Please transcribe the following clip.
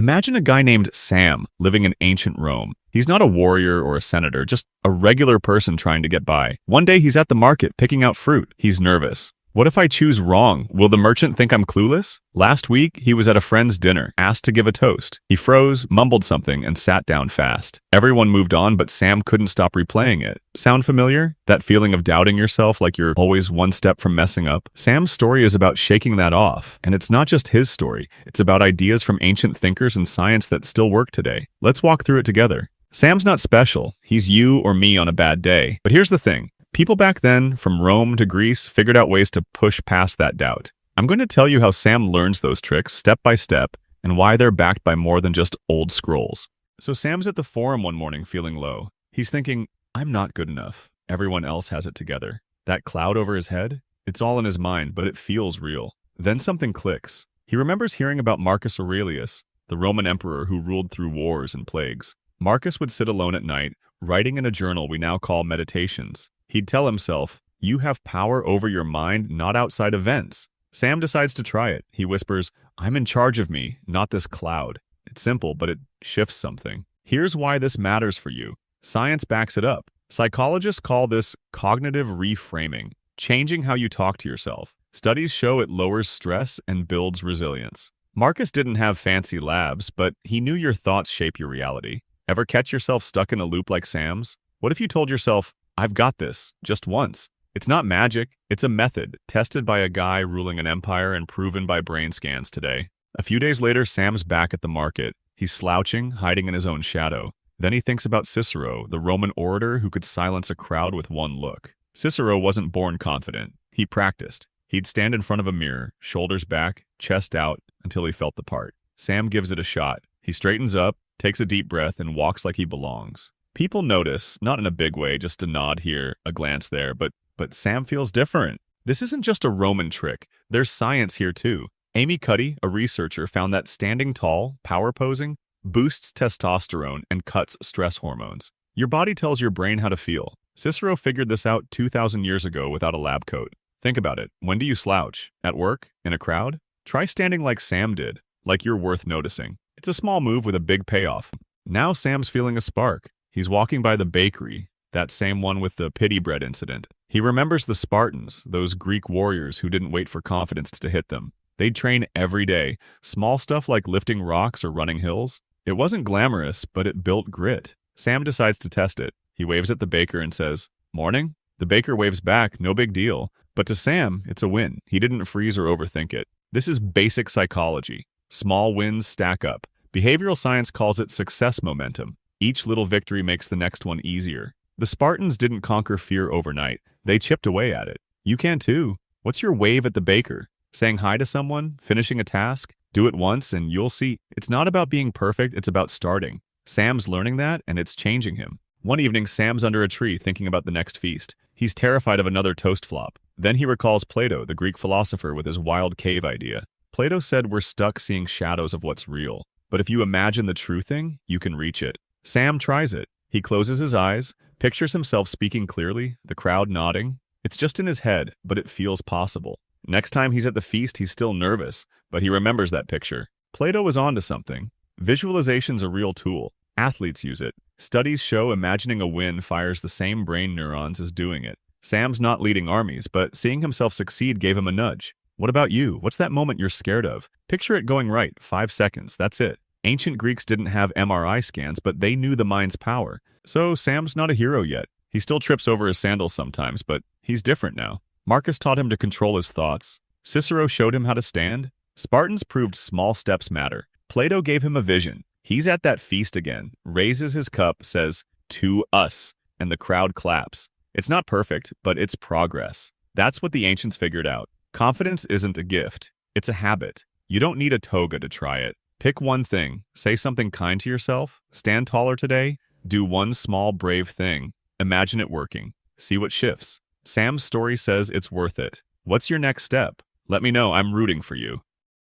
Imagine a guy named Sam living in ancient Rome. He's not a warrior or a senator, just a regular person trying to get by. One day he's at the market picking out fruit. He's nervous. What if I choose wrong? Will the merchant think I'm clueless? Last week, he was at a friend's dinner, asked to give a toast. He froze, mumbled something, and sat down fast. Everyone moved on, but Sam couldn't stop replaying it. Sound familiar? That feeling of doubting yourself like you're always one step from messing up? Sam's story is about shaking that off. And it's not just his story. It's about ideas from ancient thinkers and science that still work today. Let's walk through it together. Sam's not special. He's you or me on a bad day. But here's the thing. People back then, from Rome to Greece, figured out ways to push past that doubt. I'm going to tell you how Sam learns those tricks step by step and why they're backed by more than just old scrolls. So Sam's at the forum one morning feeling low. He's thinking, I'm not good enough. Everyone else has it together. That cloud over his head? It's all in his mind, but it feels real. Then something clicks. He remembers hearing about Marcus Aurelius, the Roman emperor who ruled through wars and plagues. Marcus would sit alone at night, writing in a journal we now call meditations. He'd tell himself, you have power over your mind, not outside events. Sam decides to try it. He whispers, I'm in charge of me, not this cloud. It's simple, but it shifts something. Here's why this matters for you. Science backs it up. Psychologists call this cognitive reframing, changing how you talk to yourself. Studies show it lowers stress and builds resilience. Marcus didn't have fancy labs, but he knew your thoughts shape your reality. Ever catch yourself stuck in a loop like Sam's? What if you told yourself, I've got this, just once? It's not magic, it's a method, tested by a guy ruling an empire and proven by brain scans today. A few days later, Sam's back at the market. He's slouching, hiding in his own shadow. Then he thinks about Cicero, the Roman orator who could silence a crowd with one look. Cicero wasn't born confident. He practiced. He'd stand in front of a mirror, shoulders back, chest out, until he felt the part. Sam gives it a shot. He straightens up, takes a deep breath, and walks like he belongs. People notice, not in a big way, just a nod here, a glance there, but Sam feels different. This isn't just a Roman trick. There's science here too. Amy Cuddy, a researcher, found that standing tall, power posing, boosts testosterone and cuts stress hormones. Your body tells your brain how to feel. Cicero figured this out 2,000 years ago without a lab coat. Think about it. When do you slouch? At work? In a crowd? Try standing like Sam did, like you're worth noticing. It's a small move with a big payoff. Now Sam's feeling a spark. He's walking by the bakery, that same one with the pity bread incident. He remembers the Spartans, those Greek warriors who didn't wait for confidence to hit them. They'd train every day, small stuff like lifting rocks or running hills. It wasn't glamorous, but it built grit. Sam decides to test it. He waves at the baker and says, "Morning?" The baker waves back, no big deal. But to Sam, it's a win. He didn't freeze or overthink it. This is basic psychology. Small wins stack up. Behavioral science calls it success momentum. Each little victory makes the next one easier. The Spartans didn't conquer fear overnight. They chipped away at it. You can too. What's your wave at the baker? Saying hi to someone? Finishing a task? Do it once and you'll see. It's not about being perfect, it's about starting. Sam's learning that and it's changing him. One evening, Sam's under a tree thinking about the next feast. He's terrified of another toast flop. Then he recalls Plato, the Greek philosopher, with his wild cave idea. Plato said we're stuck seeing shadows of what's real. But if you imagine the true thing, you can reach it. Sam tries it. He closes his eyes, pictures himself speaking clearly, the crowd nodding. It's just in his head, but it feels possible. Next time he's at the feast, he's still nervous, but he remembers that picture. Plato was onto something. Visualization's a real tool. Athletes use it. Studies show imagining a win fires the same brain neurons as doing it. Sam's not leading armies, but seeing himself succeed gave him a nudge. What about you? What's that moment you're scared of? Picture it going right, 5 seconds, that's it. Ancient Greeks didn't have MRI scans, but they knew the mind's power. So Sam's not a hero yet. He still trips over his sandals sometimes, but he's different now. Marcus taught him to control his thoughts. Cicero showed him how to stand. Spartans proved small steps matter. Plato gave him a vision. He's at that feast again, raises his cup, says, "To us," and the crowd claps. It's not perfect, but it's progress. That's what the ancients figured out. Confidence isn't a gift. It's a habit. You don't need a toga to try it. Pick one thing, say something kind to yourself, stand taller today, do one small brave thing. Imagine it working. See what shifts. Sam's story says it's worth it. What's your next step? Let me know, I'm rooting for you.